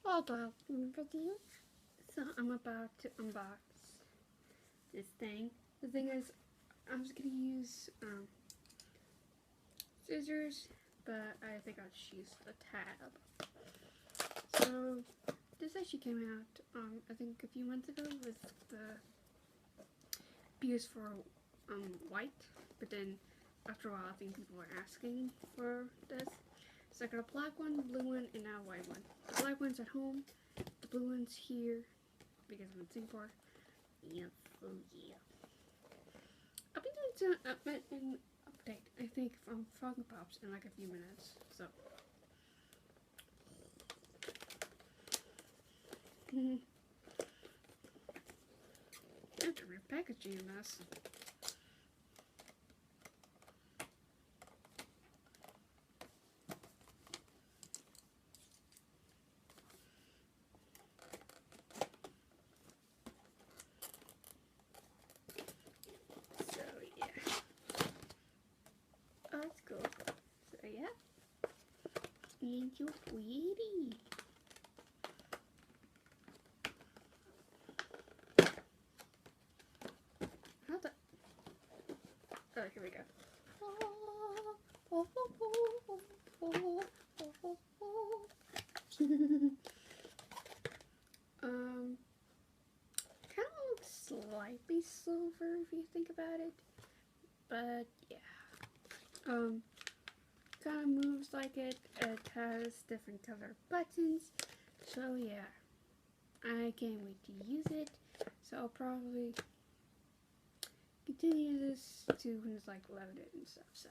Hold on, video. So I'm about to unbox this thing. The thing is, I'm just gonna use scissors, but I think I'll just use a tab. So this actually came out, I think a few months ago with the ps4 white, but then after a while I think people were asking for this. So I got a black one, blue one, and now a white one. The black one's at home, the blue one's here because I'm in Singapore. Yep, oh yeah. I'll be doing an update, I think, from Funko Pops in like a few minutes. So after repackaging this. So yeah. Oh, that's cool. So yeah. Ain't you pretty? How the? Oh, here we go. Kind of looks slightly silver if you think about it, but yeah. Kind of moves like it. It has different color buttons, so yeah. I can't wait to use it. So I'll probably continue this to when it's like loaded and stuff. So.